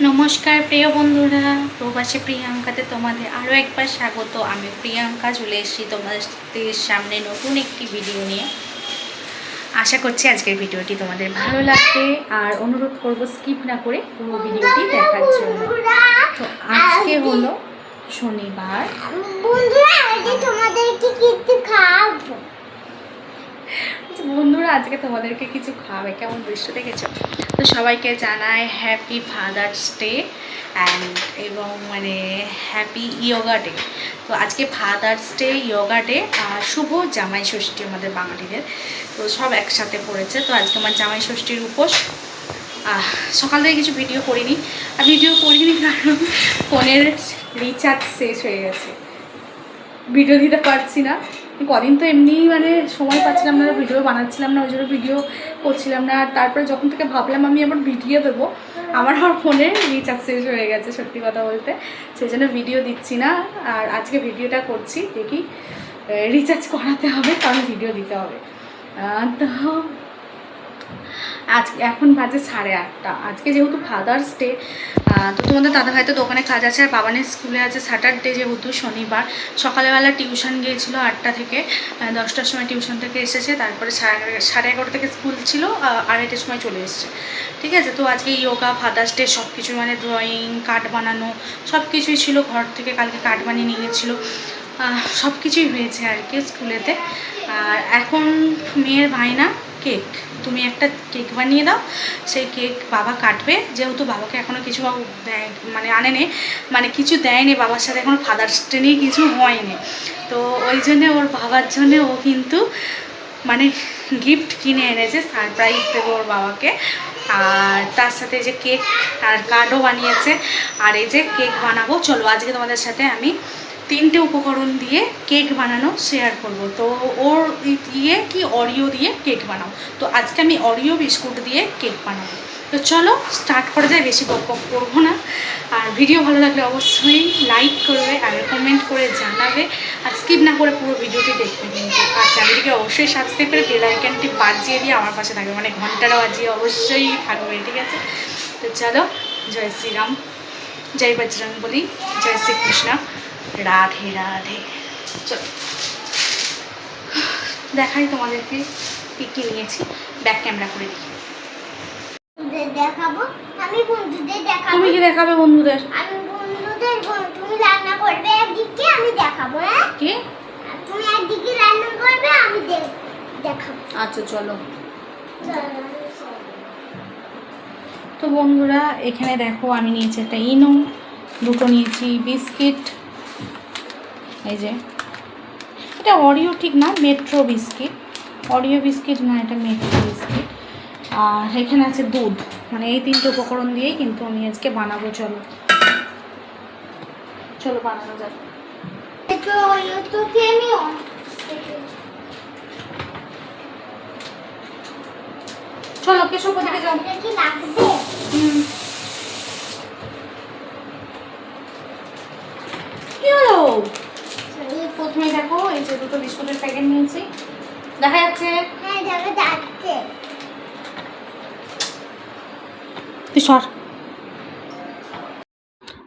নমস্কার প্রিয় বন্ধুরা, প্রবাসী প্রিয়াঙ্কাতে তোমাদের আরও একবার স্বাগত। আমি প্রিয়াঙ্কা চলে এসেছি তোমাদের সামনে নতুন একটি ভিডিও নিয়ে। আশা করছি আজকের ভিডিওটি তোমাদের ভালো লাগবে, আর অনুরোধ করব স্কিপ না করে পুরো ভিডিওটি দেখার জন্য। তো আজকে হলো শনিবার। বন্ধুরা আজকে তোমাদেরকে কিছু খাওয়াবে, কেমন দৃশ্য দেখেছো? তো সবাইকে জানাই হ্যাপি ফাদার্স ডে এবং হ্যাপি ইয়োগা ডে। তো আজকে ফাদার্স ডে, ইয়োগা ডে আর শুভ জামাই ষষ্ঠী আমাদের বাঙালিদের। তো সব একসাথে পড়েছে। তো আজকে আমার জামাই ষষ্ঠীর উপোস। সকাল থেকে কিছু ভিডিও করিনি কারণ ফোনের রিচার্জ শেষ হয়ে গেছে, ভিডিও দিতে পারছি না। কদিন তো এমনি সময় পাচ্ছিলাম না, ভিডিও বানাচ্ছিলাম না, ওই জন্য ভিডিও করছিলাম না। আর তারপরে যখন থেকে ভাবলাম আমি আবার ভিডিও দেবো, আমার ফোনে রিচার্জ শেষ হয়ে গেছে সত্যি কথা বলতে, সেই জন্য ভিডিও দিচ্ছি না। আর আজকে ভিডিওটা করছি, দেখি রিচার্জ করাতে হবে কারণ ভিডিও দিতে হবে। তো এখন বাজে 8:30। আজকে যেহেতু ফাদার্স ডে, তো তোমাদের দাদা ভাই তো দোকানে কাজ আছে, আর বাবানের স্কুলে আছে স্যাটারডে যেহেতু শনিবার। সকালবেলা টিউশন গিয়েছিলো 8টা থেকে 10টার সময় টিউশন থেকে এসেছে, তারপরে 11:30 থেকে স্কুল ছিল, 2:30টার সময় চলে এসেছে। ঠিক আছে, তো আজকে ইয়োগা, ফাদার্স ডে সব কিছু ড্রয়িং, কার্ড বানানো সব কিছুই ছিল। ঘর থেকে কালকে কার্ড বানিয়ে নিয়ে গেছিলো, সব কিছুই হয়েছে আর কি স্কুলেতে। আর এখন মেয়ের ভাইনা কেক, তুমি একটা কেক বানিয়ে দাও, সেই কেক বাবা কাটবে। যেহেতু বাবাকে এখনও কিছু দেয় আনেনি, কিছু দেয়নি বাবার সাথে, এখনও ফাদার্স ডে নিয়ে কিছু হয়নি। তো ওই জন্যে ওর বাবার জন্যে ও কিন্তু গিফট কিনে এনেছে, সারপ্রাইজ দেবো ওর বাবাকে। আর তার সাথে যে কেক আর কার্ডও বানিয়েছে। আর এই যে কেক বানাবো, চলো আজকে তোমাদের সাথে আমি 3টে উপকরণ দিয়ে কেক বানানো শেয়ার করব। তো ওর অরিও দিয়ে কেক বানাবো। তো আজকে আমি অরিও বিস্কুট দিয়ে কেক বানাবো। তো চলো স্টার্ট করা যায়, বেশি বক করবো না। আর ভিডিও ভালো লাগলে অবশ্যই লাইক করবে আর কমেন্ট করে জানাবে, আর স্কিপ না করে পুরো ভিডিওটি দেখবে কিন্তু। আর চ্যানেলটিকে অবশ্যই সাবস্ক্রাইব করে বেল আইকনটি বাজিয়ে দিয়ে আমার পাশে থাকবে, ঘন্টাটা বাজিয়ে অবশ্যই থাকবে, ঠিক আছে? তো চলো, জয় শ্রীরাম, জয় বজরং বলি, জয় শ্রীকৃষ্ণ, রাধে রাধে। চলো দেখাই তোমাদেরকে কি কি নিয়েছি, ব্যাক ক্যামেরা করে দিই। দেখাবো আমি বন্ধুদের দেখাবো। তুমি কি দেখাবে বন্ধুদের? আমি বন্ধুদের, তুমি রান্না করবে একদিকে, আমি দেখাবো। হ্যাঁ, কি তুমি একদিকে রান্না করবে, আমি দেখাবো। আচ্ছা চলো। তো বন্ধুরা এখানে দেখো, আমি নিয়েছি একটা ইনো, দুটো নিয়েছি বিস্কিট। এই যে এটা অরিও ঠিক না, মেট্রো বিস্কিট। অরিও বিস্কিট না, এটা মেট্রো বিস্কিট। আর এখানে আছে দুধ। এই 3টে উপকরণ দিয়েই কিন্তু আমি আজকে বানাবো। চলো চলো বানানো যাক। চলো কেশব দিকে যাও। কি হলো? প্রথমে দেখো, এই যে 2টো বিস্কুটের প্যাকেট নিয়েছি, দেখা যাচ্ছে? হ্যাঁ, দেখা যাচ্ছে। তুই সর।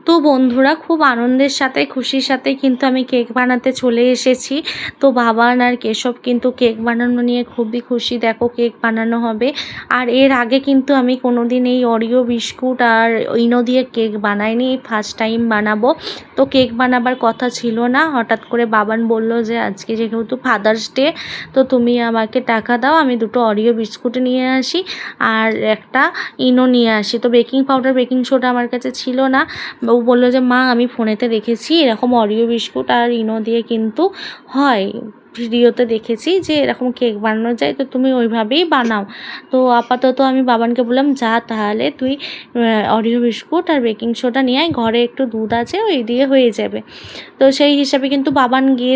তো বন্ধুরা খুব আনন্দের সাথে, খুশির সাথে কিন্তু আমি কেক বানাতে চলে এসেছি। তো বাবান আর কেশব কিন্তু কেক বানানো নিয়ে খুবই খুশি। দেখো কেক বানানো হবে। আর এর আগে কিন্তু আমি কোনোদিন এই অরিও বিস্কুট আর ইনো দিয়ে কেক বানাইনি, ফার্স্ট টাইম বানাবো। তো কেক বানাবার কথা ছিল না, হঠাৎ করে বাবান বলল যে আজকে যেহেতু ফাদার্স ডে, তো তুমি আমাকে টাকা দাও, আমি 2টো অরিও বিস্কুট নিয়ে আসি আর একটা ইনো নিয়ে আসি। তো বেকিং পাউডার, বেকিং সোডা আমার কাছে ছিল না। ও বললো যে মা আমি ফোনেতে দেখেছি এরকম অরিও বিস্কুট আর ইনো দিয়ে কিন্তু হয়, ভিডিওতে দেখেছি যে এরকম কেক বানানো যায়, তো তুমি ওইভাবেই বানাও। তো আপাতত আমি বাবানকে বললাম যা তাহলে তুই অরিও বিস্কুট আর বেকিং সোডা নিয়ে আয়, ঘরে একটু দুধ আছে ওই দিয়ে হয়ে যাবে। তো সেই হিসাবে কিন্তু বাবান গিয়ে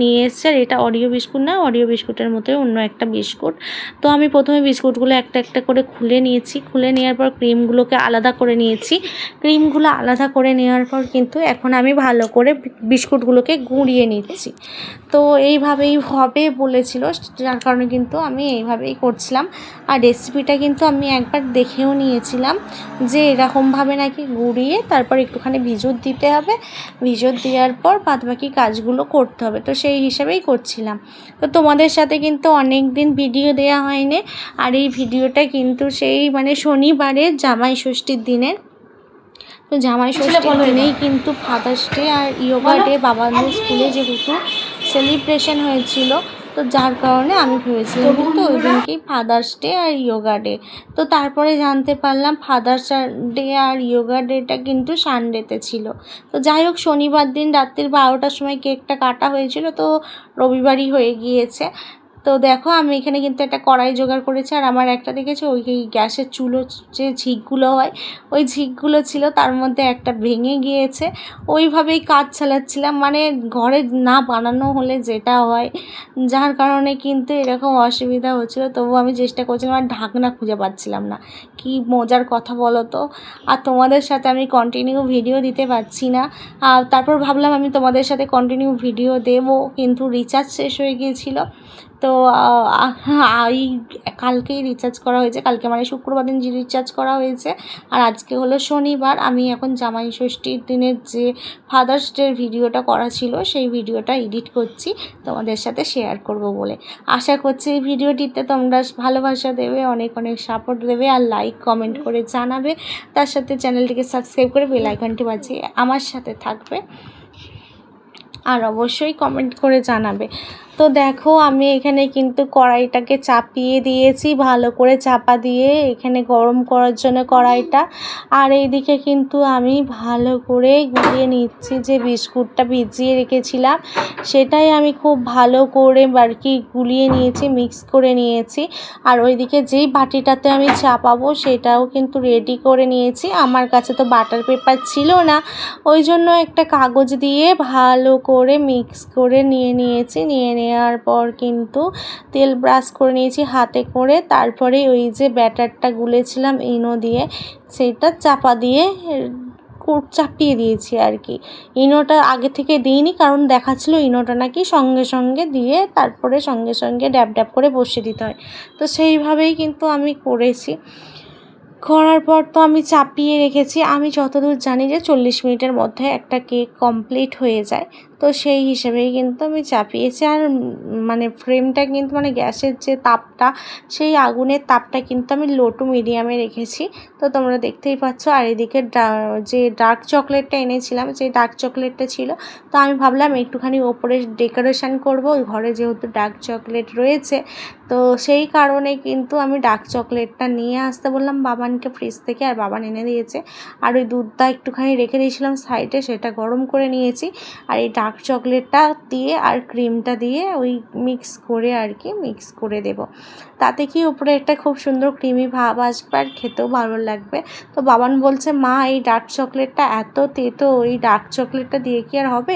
নিয়ে এসছে। আর এটা অরিও বিস্কুট না, অরিও বিস্কুটের মতোই অন্য একটা বিস্কুট। তো আমি প্রথমে বিস্কুটগুলো একটা একটা করে খুলে নিয়েছি, খুলে নেওয়ার পর ক্রিমগুলোকে আলাদা করে নিয়েছি। ক্রিমগুলো আলাদা করে নেওয়ার পর কিন্তু এখন আমি ভালো করে বিস্কুটগুলোকে গুঁড়িয়ে নিচ্ছি। তো এই এইভাবেই হবে বলেছিল, যার কারণে কিন্তু আমি এইভাবেই করছিলাম। আর রেসিপিটা কিন্তু আমি একবার দেখেও নিয়েছিলাম যে এরকমভাবে নাকি গুঁড়িয়ে তারপর একটুখানি ভিজত দিতে হবে, ভিজত দেওয়ার পর বাদবাকি কাজগুলো করতে হবে। তো সেই হিসাবেই করছিলাম। তো তোমাদের সাথে কিন্তু অনেক দিন ভিডিও দেওয়া হয়নি, আর এই ভিডিওটা কিন্তু সেই মানে শনিবারের জামাই ষষ্ঠীর দিনের। তো জামাই ষষ্ঠীর দিনেই কিন্তু ফাদার্স ডে আর ইয়োগা ডে বাবাদের স্কুলে যেহেতু সেলিব্রেশন হয়েছিল, তো যার কারণে আমি ভেবেছিলাম কিন্তু ওই দিনকেই ফাদার্স ডে আর ইয়োগা ডে। তো তারপরে জানতে পারলাম ফাদার্স ডে আর ইয়োগা ডেটা কিন্তু সানডেতে ছিল। তো যাই হোক, শনিবার দিন রাত্রির 12টার সময় কেকটা কাটা হয়েছিল, তো রবিবারই হয়ে গিয়েছে। তো দেখো আমি এখানে কিন্তু একটা কড়াই জোগাড় করেছি, আর আমার একটা দেখেছি ওই গ্যাসের চুলো যে ঝিকগুলো হয় ওই ঝিকগুলো ছিল, তার মধ্যে একটা ভেঙে গিয়েছে। ওইভাবেই কাজ চালাচ্ছিলাম, মানে ঘরে না বানানো হলে যেটা হয়, যার কারণে কিন্তু এরকম অসুবিধা হচ্ছিলো। তবুও আমি চেষ্টা করছিলাম, আর ঢাকনা খুঁজে পাচ্ছিলাম না। কি মজার কথা বলো তো। আর তোমাদের সাথে আমি কন্টিনিউ ভিডিও দিতে পারছি না। তারপর ভাবলাম আমি তোমাদের সাথে কন্টিনিউ ভিডিও দেবো, কিন্তু রিচার্জ শেষ হয়ে গিয়েছিলো। তো এই কালকেই রিচার্জ করা হয়েছে, কালকে মানে শুক্রবার দিন রিচার্জ করা হয়েছে, আর আজকে হলো শনিবার। আমি এখন জামাই ষষ্ঠীর দিনের যে ফাদার্স ডের ভিডিওটা করা ছিল সেই ভিডিওটা এডিট করছি তোমাদের সাথে শেয়ার করব বলে। আশা করছি এই ভিডিওটিতে তোমরা ভালোবাসা দেবে, অনেক অনেক সাপোর্ট দেবে, আর লাইক কমেন্ট করে জানাবে। তার সাথে চ্যানেলটিকে সাবস্ক্রাইব করে বেল আইকনটি বাজিয়ে আমার সাথে থাকবে, আর অবশ্যই কমেন্ট করে জানাবে। তো দেখো আমি এখানে কিন্তু কড়াইটাকে চাপিয়ে দিয়েছি, ভালো করে চাপা দিয়ে এখানে গরম করার জন্য কড়াইটা। আর এইদিকে কিন্তু আমি ভালো করে গুলিয়ে নিচ্ছি, যে বিস্কুটটা ভিজিয়ে রেখেছিলাম সেটাই আমি খুব ভালো করে আর কি গুলিয়ে নিয়েছি, মিক্স করে নিয়েছি। আর ওইদিকে যেই বাটিটাতে আমি চাপাবো সেটাও কিন্তু রেডি করে নিয়েছি। আমার কাছে তো বাটার পেপার ছিল না, ওই জন্য একটা কাগজ দিয়ে ভালো করে মিক্স করে নিয়েছি। নিয়ে নেওয়ার পর কিন্তু তেল ব্রাশ করে নিয়েছি হাতে করে, তারপরে ওই যে ব্যাটারটা গুলেছিলাম ইনো দিয়ে সেইটা চাপিয়ে দিয়েছি আর কি। ইনোটা আগে থেকে দিইনি, কারণ দেখাচ্ছিল ইনোটা নাকি সঙ্গে সঙ্গে দিয়ে তারপরে সঙ্গে সঙ্গে ড্যাব ড্যাব করে বসিয়ে দিতে হয়। তো সেইভাবেই কিন্তু আমি করেছি। করার পর তো আমি চাপিয়ে রেখেছি। আমি যতদূর জানি যে 40 মিনিটের মধ্যে একটা কেক কমপ্লিট হয়ে যায়, তো সেই হিসেবেই কিন্তু আমি চাপিয়েছি। আর মানে ফ্লেমটা কিন্তু মানে গ্যাসের যে তাপটা, সেই আগুনের তাপটা কিন্তু আমি লো টু মিডিয়ামে রেখেছি, তো তোমরা দেখতেই পাচ্ছ। আর এদিকে যে ডার্ক চকলেটটা এনেছিলাম, যে ডার্ক চকলেটটা ছিল, তো আমি ভাবলাম একটুখানি ওপরে ডেকোরেশন করব, ঘরে যেহেতু ডার্ক চকলেট রয়েছে, তো সেই কারণে কিন্তু আমি ডার্ক চকলেটটা নিয়ে আসতে বললাম বাবানকে ফ্রিজ থেকে, আর বাবান এনে দিয়েছে। আর ওই দুধটা একটুখানি রেখে দিয়েছিলাম সাইডে, সেটা গরম করে নিয়েছি। আর এই ডার্ক চকলেটটা দিয়ে আর ক্রিমটা দিয়ে ওই মিক্স করে দেব, তাতে কি উপরে একটা খুব সুন্দর ক্রিমি ভাব আসবে, আর খেতেও ভালো লাগবে। তো বাবান বলছে, মা এই ডার্ক চকলেটটা এত তেতো, এই ডার্ক চকলেটটা দিয়ে কি আর হবে?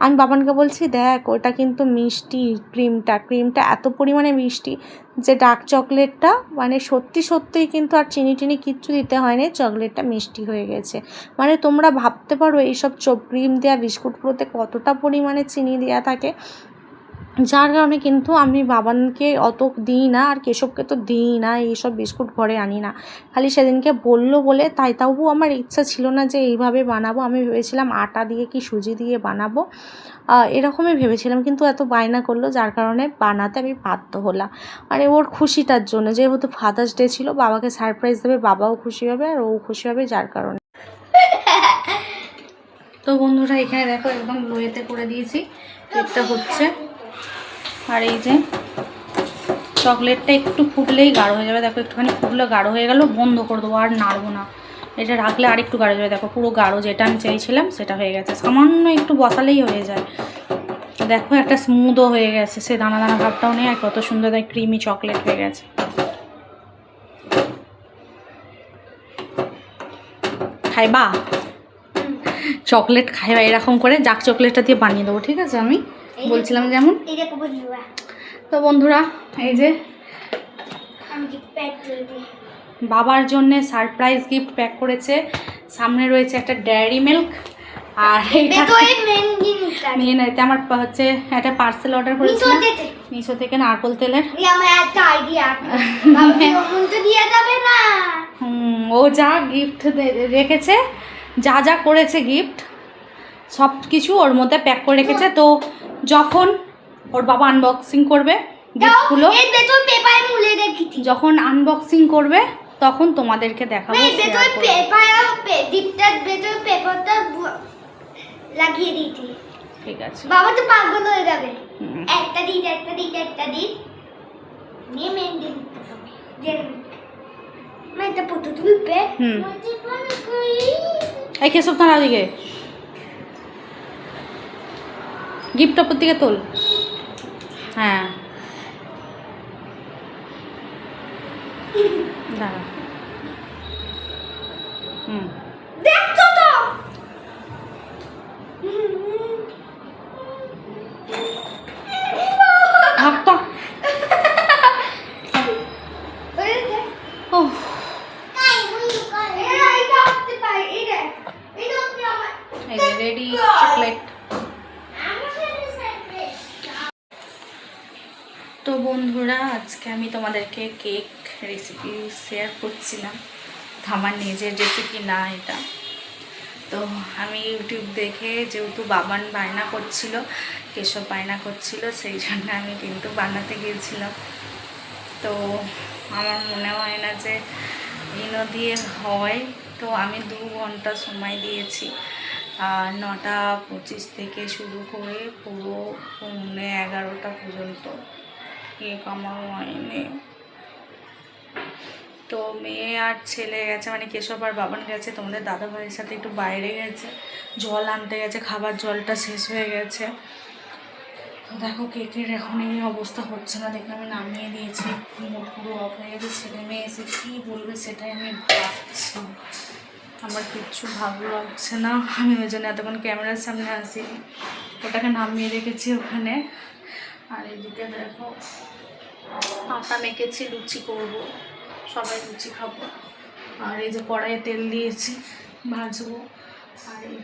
আমি বাবানকে বলছি, দেখ ওটা কিন্তু মিষ্টি, ক্রিমটা এত পরিমাণে মিষ্টি যে ডার্ক চকলেটটা মানে সত্যিই কিন্তু আর চিনি টিনি কিচ্ছু দিতে হয়নি, চকলেটটা মিষ্টি হয়ে গেছে। মানে তোমরা ভাবতে পারো এইসব ক্রিম দেওয়া বিস্কুটগুলোতে কতটা পরিমাণে চিনি দেওয়া থাকে, যার কারণে কিন্তু আমি বাবানকে অত দিই না, আর কেশবকে তো দিই না, এইসব বিস্কুট ঘরে আনি না। খালি সেদিনকে বললো বলে তাই, তাও আমার ইচ্ছা ছিল না যে এইভাবে বানাবো। আমি ভেবেছিলাম আটা দিয়ে কি সুজি দিয়ে বানাবো, এরকমই ভেবেছিলাম, কিন্তু এত বায়না করলো যার কারণে বানাতে আমি বাধ্য হলাম। মানে ওর খুশিটার জন্য, যেহেতু ফাদার্স ডে ছিল, বাবাকে সারপ্রাইজ দেবে, বাবাও খুশি হবে আর ও খুশি হবে, যার কারণে। তো বন্ধুরা এখানে দেখো একদম লোয়েতে করে দিয়েছি, কেকটা হচ্ছে। আর এই যে চকলেটটা একটু ফুটলেই গাঢ় হয়ে যাবে, দেখো একটুখানি ফুটলে গাঢ় হয়ে গেল, বন্ধ করে দেবো, আর নাড়বো না। এটা রাখলে আর একটু গাঢ় যাবে, দেখো পুরো গাঢ়, যেটা আমি চাইছিলাম সেটা হয়ে গেছে, সামান্য একটু বসালেই হয়ে যায়। দেখো একটা স্মুথও হয়ে গেছে, সে দানা দানা ভাবটাও নেই, আর কত সুন্দর ক্রিমি চকলেট হয়ে গেছে। খাইবা চকলেট, খাইবা এরকম করে ডার্ক চকলেটটা দিয়ে বানিয়ে দেবো, ঠিক আছে? আমি বলছিলাম যেমন। তো বন্ধুরা এই যে বাবার জন্য সারপ্রাইজ গিফট প্যাক করেছে, সামনে রয়েছে একটা ডেয়ারি মিল্ক, আর এইটা নিয়ে নিতে আমার হচ্ছে একটা পার্সেল অর্ডার করেছিলাম মিশো থেকে নারকোল তেলের। আমার একটা আইডিয়া তো দিয়ে যাবে না। ও যা গিফট রেখেছে, যা যা করেছে গিফট সব কিছু ওর মধ্যে প্যাক করে রেখেছে। তো যখন ওর বাবা আনবক্সিং করবে গিফটগুলো, পেপারে মুলে রেখেছি, যখন আনবক্সিং করবে তখন তোমাদেরকে দেখাবো। পেপারটা লাগিয়ে দিয়েছি। ঠিক আছে, বাবা তো পাগল হয়ে যাবে। একটা দিন নিয়ে মেন দিন এটা পুতুল তুলবে। এই কেসব তার দিকে গিফট অপর দিকে তোল। হ্যাঁ দাঁড়া। দেখছো তো থাকতো। ও রেডি চকলেট। তো বন্ধুরা আজকে আমি তোমাদেরকে কেক রেসিপি শেয়ার করছিলাম। আমার নিজের রেসিপি না এটা। তো আমি ইউটিউব দেখে, যেহেতু বাবান বায়না করছিল, কেশব বায়না করছিল, সেই জন্য আমি কিন্তু বানাতে গিয়েছিলাম। তো আমার মনে হয় না যে ইনো দিয়ে হয়। তো আমি 2 ঘন্টা সময় দিয়েছি, 9:25 থেকে শুরু করে পুরো 11:30 পর্যন্ত কেক আমার হয়নি। তো মেয়ে আর ছেলে গেছে, মানে কেশব আর বাবান গেছে তোমাদের দাদা ভাইয়ের সাথে একটু বাইরে গেছে, জল আনতে গেছে, খাবার জলটা শেষ হয়ে গেছে। তো দেখো কেকের এখন এই অবস্থা হচ্ছে না দেখে আমি নামিয়ে দিয়েছি। মুড পুরো অফ হয়ে গেছে। ছেলে মেয়ে এসে কী বলবে সেটাই আমি ভাবছি। আমার কিচ্ছু ভালো লাগছে না। আমি ওই জন্য এতক্ষণ ক্যামেরার সামনে আসিনি, ওটাকে নামিয়ে রেখেছি ওখানে। আর এদিকে দেখো আটা মেখেছি, লুচি করব, সবাই লুচি খাবো। আর এই যে কড়াইয়ে তেল দিয়েছি, ভাজবো। আর এই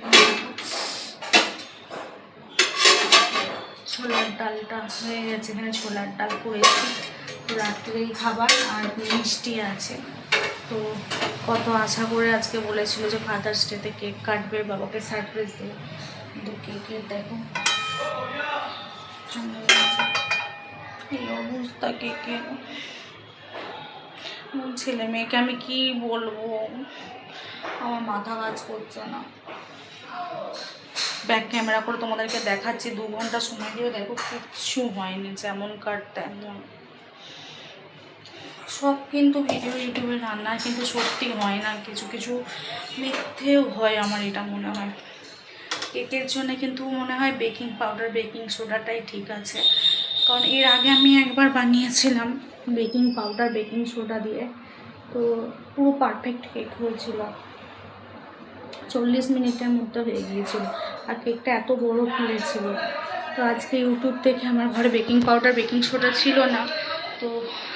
ছোলার ডালটা হয়ে গেছে, এখানে ছোলার ডাল করেছি রাত্রেই খাবার। আর মিষ্টি আছে। তো কত আশা করে আজকে বলেছিল যে ফাদার্স ডেতে কেক কাটবে, বাবাকে সারপ্রাইজ দেবে, কিন্তু কেকের দেখো এই অবস্থা কেকের। ছেলে মেয়েকে আমি কি বলবো, আমার মাথা কাজ করছে না। ব্যাক ক্যামেরা করে তোমাদেরকে দেখাচ্ছি, 2 ঘন্টা সময় দিয়ে দেখো কিচ্ছু হয়নি, যেমন কাট তেমন। সব কিন্তু ভিডিও ইউটিউবে রান্না কিন্তু সত্যি হয় না, কিছু কিছু মিথ্যেও হয় আমার এটা মনে হয়। কেকের জন্য কিন্তু মনে হয় বেকিং পাউডার বেকিং সোডাটাই ঠিক আছে, কারণ এর আগে আমি একবার বানিয়েছিলাম বেকিং পাউডার বেকিং সোডা দিয়ে, তো পুরো পারফেক্ট কেক হয়েছিল, 40 মিনিটের মধ্যে হয়ে গিয়েছিল। আর কেকটা এত বড় ফুলেছিল। তো আজকে ইউটিউব থেকে, আমার ঘরে বেকিং পাউডার বেকিং সোডা ছিল না, তো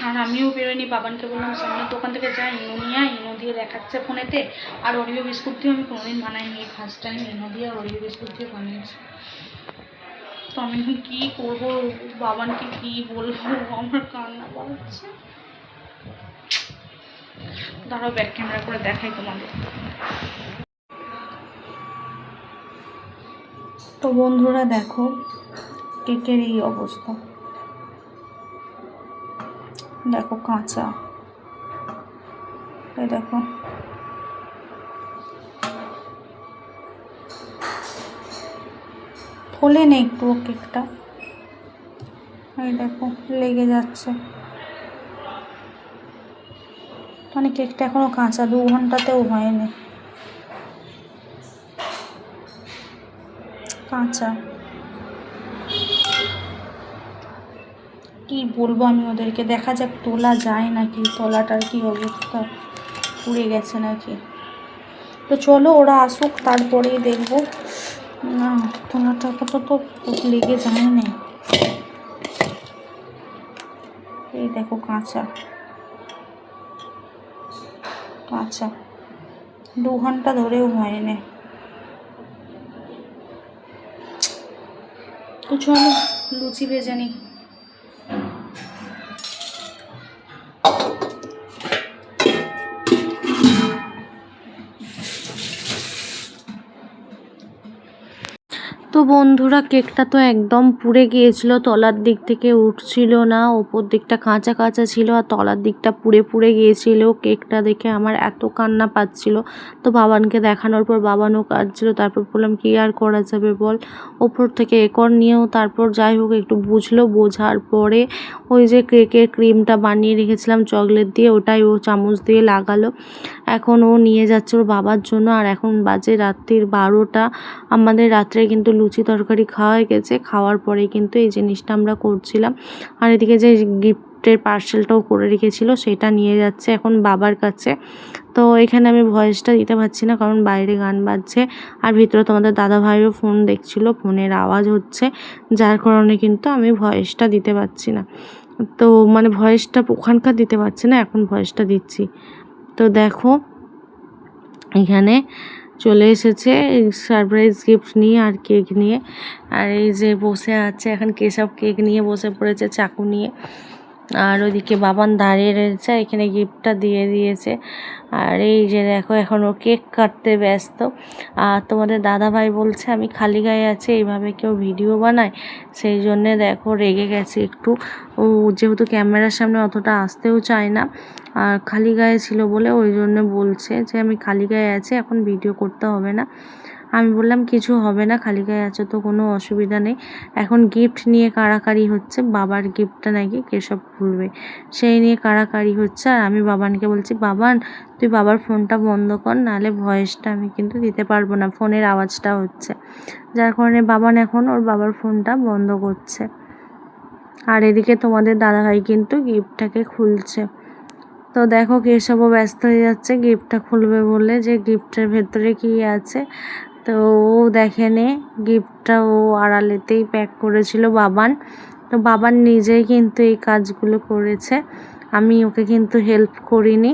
আর আমিও বেরোয়নি। বাবানকে বললাম সামনের দোকান থেকে যাই, ইনো নিয়ে ইনো দিয়ে দেখাচ্ছে ফোনেতে। আর ওরিও বিস্কুট দিয়ে আমি কোনোদিন বানাইনি, ফার্স্ট টাইম ইনো দিয়ে আর ওরিও বিস্কুট দিয়ে বানিয়েছি। তো আমি এখন কী করবো, বাবানকে কী বলবো, আমার কান্না পাচ্ছে। দাঁড়াও ব্যাক ক্যামেরা করে দেখাই তোমাদের। তো বন্ধুরা দেখো কেকের এই অবস্থা, দেখো কাঁচা, এই দেখো ফোলে নেই একটুও কেকটা, এই দেখো লেগে যাচ্ছে, মানে কেকটা এখনো কাঁচা, 2 ঘন্টাতেও হয়নি, কাঁচা। কি বলবো আমি ওদেরকে, দেখা যাক তোলা যায় নাকি, তলাটার কি অবস্থা, পুড়ে গেছে নাকি। তো চলো ওরা আসুক তারপরেই দেখবো। না তোলাটা তো লেগে যায়নি, এই দেখো কাঁচা কাঁচা, 2 ঘন্টা ধরেও হয়নি। তো চলো লুচি ভেজে নিই। তো বন্ধুরা কেকটা তো একদম পুড়ে গিয়েছিল, তলার দিক থেকে উঠছিল না, ওপর দিকটা কাঁচা কাঁচা ছিল আর তলার দিকটা পুড়ে পুড়ে গিয়েছিল। কেকটা দেখে আমার এত কান্না পাচ্ছিল। তো বাবানকে দেখানোর পর বাবানও কাঁদছিল। তারপর বললাম কি আর করা যাবে বল, ওপর থেকে একর নিয়েও তারপর যাই হোক একটু বুঝলো। বোঝার পরে ওই যে কেকের ক্রিমটা বানিয়ে রেখেছিলাম চকলেট দিয়ে, ওটাই ও চামচ দিয়ে লাগালো। এখন ও নিয়ে যাচ্ছে ওর বাবার জন্য। আর এখন বাজে রাত্রির 12টা। আমাদের রাত্রে কিন্তু লুচি তরকারি খাওয়া হয়ে গেছে। খাওয়ার পরে কিন্তু এই জিনিসটা আমরা করছিলাম। আর এদিকে যে গিফটের পার্সেলটাও করে রেখেছিল সেটা নিয়ে যাচ্ছে এখন বাবার কাছে। তো এখানে আমি ভয়েসটা দিতে পারছি না কারণ বাইরে গান বাজছে আর ভিতরে তোমাদের দাদা ভাইও ফোন দেখছিল, ফোনের আওয়াজ হচ্ছে, যার কারণে কিন্তু আমি ভয়েসটা দিতে পারছি না। তো মানে ভয়েসটা ওখানকার দিতে পারছি না, এখন ভয়েসটা দিচ্ছি। তো দেখো এখানে চলে এসেছে সারপ্রাইজ গিফট নিয়ে আর কেক নিয়ে। আর এই যে বসে আছে এখন কেসব কেক নিয়ে বসে পড়েছে চাকু নিয়ে। আর ওইদিকে বাবান দাঁড়িয়ে রয়েছে, এখানে গিফটটা দিয়ে দিয়েছে। আর এই যে দেখো এখন ও কেক কাটতে ব্যস্ত। আর তোমাদের দাদা ভাই বলছে আমি খালি গায়ে আছি, এইভাবে কেউ ভিডিও বানায়, সেই জন্যে দেখো রেগে গেছে একটু। ও যেহেতু ক্যামেরার সামনে অতটা আসতেও চায় না, আর খালি গায়ে ছিল বলে ওই জন্য বলছে যে আমি খালি গায়ে আছি, এখন ভিডিও করতে হবে না। আমি বললাম কিছু হবে না, খালি গায়ে আছো তো কোনো অসুবিধা নেই। এখন গিফট নিয়ে কাড়াকাড়ি হচ্ছে, বাবার গিফটটা নাকি কেশব খুলবে সেই নিয়ে কাড়াকাড়ি হচ্ছে। আর আমি বাবানকে বলছি বাবান তুই বাবার ফোনটা বন্ধ কর, নাহলে ভয়েসটা আমি কিন্তু দিতে পারবো না, ফোনের আওয়াজটা হচ্ছে। যার কারণে বাবান এখন ওর বাবার ফোনটা বন্ধ করছে। আর এদিকে তোমাদের দাদাভাই কিন্তু গিফটটাকে খুলছে। তো দেখো কেশবও ব্যস্ত হয়ে যাচ্ছে গিফটটা খুলবে বলে, যে গিফটের ভেতরে কি আছে। তো ও দেখেনে গিফটটা ও আড়ালেতেই প্যাক করেছিল বাবান। তো বাবান নিজেই কিন্তু এই কাজগুলো করেছে, আমি ওকে কিন্তু হেল্প করিনি।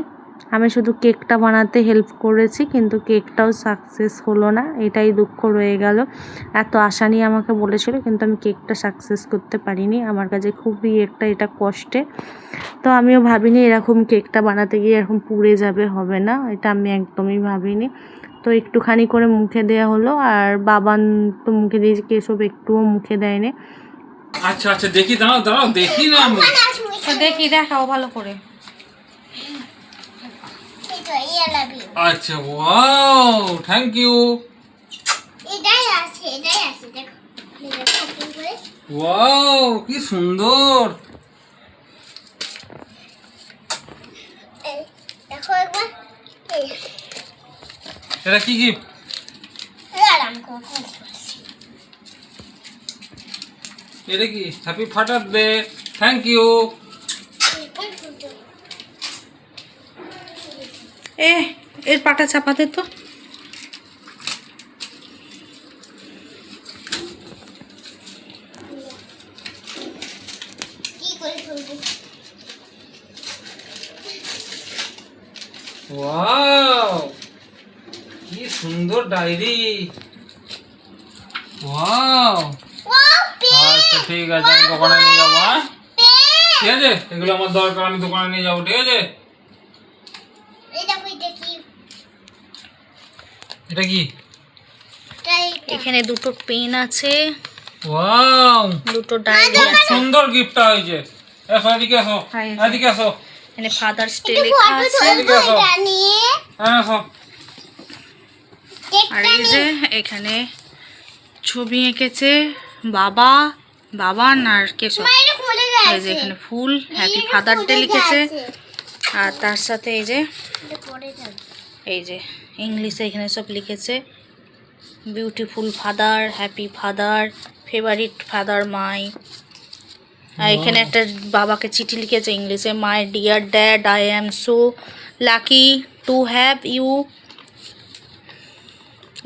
আমি শুধু কেকটা বানাতে হেল্প করেছি, কিন্তু কেকটাও সাকসেস হলো না, এটাই দুঃখ রয়ে গেল। এত আশা নিয়ে আমাকে বলেছিল কিন্তু আমি কেকটা সাকসেস করতে পারিনি, আমার কাছে খুবই এটা কষ্টে। তো আমিও ভাবিনি এরকম কেকটা বানাতে গিয়ে এরকম পুড়ে যাবে, হবে না, এটা আমি একদমই ভাবিনি। তো একটুখানি করে মুখে দেওয়া হলো, আর বাবান তো মুখে দিয়েছে, কেশব একটুও মুখে দেয়নি। আচ্ছা আচ্ছা দেখি, দাঁড়াও দাঁড়াও দেখি না আমি। তো দেখি দেখাও ভালো করে। আচ্ছা ওয়াও থ্যাংক ইউ। এটাই আছে দেখো ওপেন করে। ওয়াও কি সুন্দর। এই দেখো একবার, এই এটা কি গিফট? আরাম করে এটা কি? Happy Father's Day, thank you. এর পাটা চাপাতে তো। কি করে খুলবো? ওয়াও কি সুন্দর ডায়েরি। ওয়াও ওয়াও আচ্ছা ঠিক আছে, আমি দোকানে নিয়ে যাবো। হ্যাঁ ঠিক আছে, এগুলো আমার দরকার, আমি দোকানে নিয়ে যাবো। ঠিক আছে। এই দেখো এটা কি? এটা কি? এখানে দুটো পেন আছে, ওয়াও দুটো ডায়েরি খুব আছে। সুন্দর গিফটটা হয়েছে। এসো এদিকে এসো, হাই, হাই। এদিকে এসো, এখানে ফাদার্স ডে একটু লেখা ফটো আছে। তুলবো এটা নিয়ে। হ্যাঁ এসো। আর এই যে এখানে ছবি এঁকেছে বাবা, বাবান আর কেশব। মায়ের খুলে এই যে গেছে। এখানে ফুল হ্যাপি ফাদার ডে লিখেছে। আর তার সাথে এই যে এটা পড়ে যাবে। এই যে ইংলিশে এখানে সব লিখেছে, beautiful father, happy father, favourite father my. আর এখানে একটা বাবাকে চিঠি লিখেছে ইংলিশে, my dear dad, I am so lucky to have you.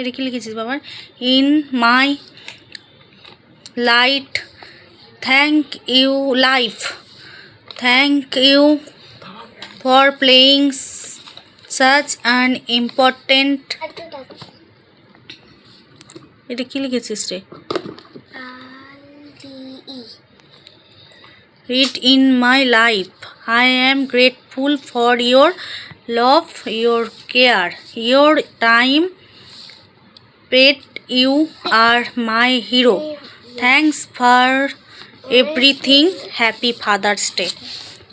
এটা কি লিখেছিস বাবার? In my light, thank you life, thank you for playing such an important. একটু দেখো। এটা কি লিখেছিস রে? it in my life. I am grateful for your love, your care, your time. Pet, you are my hero. Thanks for everything. Happy Father's Day.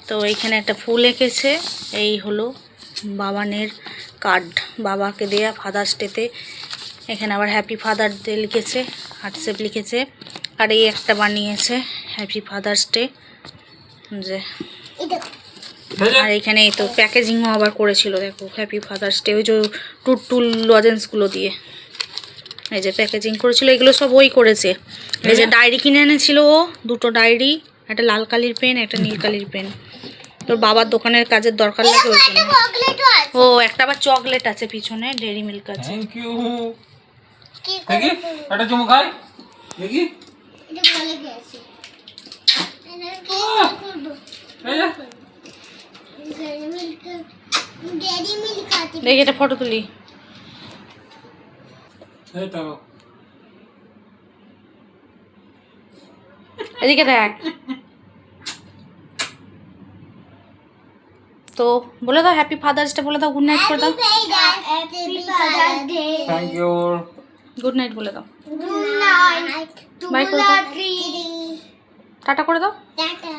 তো এইখানে একটা ফুল এঁকেছে। এই হলো বাবানের কার্ড, বাবাকে দেয়া ফাদার্স ডেতে। এখানে আবার হ্যাপি ফাদার ডে লিখেছে, হার্টশেপ লিখেছে। আর এই একটা বানিয়েছে হ্যাপি ফাদার্স ডে যে। আর এখানে তো প্যাকেজিংও আবার করেছিল, দেখো হ্যাপি ফাদার্স ডে, ওই যে টুল লজেন্সগুলো দিয়ে এই যে প্যাকেজিং করেছিল। এগুলো সব ওই করেছে। এই যে ডায়েরি কিনে এনেছিল ও, দুটো ডায়েরি, একটা লাল কালির পেন, একটা নীল কালির পেন। তোর বাবার দোকানের কাজের দরকার লাগে ওই জন্য। ও একটা আবার চকলেট আছে পিছনে, ডেরি মিল্ক আছে। Thank you. দেখি একটা চুমু খাই দেখি। এটা ভালো গেছে। এই যে ডেরি মিল্ক আছে। দেখি এটা ফটো তুলি। এই তো এদিকে দেখ। তো বলে দাও হ্যাপি ফাদার্স ডে বলে দাও, গুড নাইট করে দাও। Happy Father's Day. Thank you. Good night বলে দাও, গুড নাইট। বাই করে দাও, টাটা করে দাও। টাটা।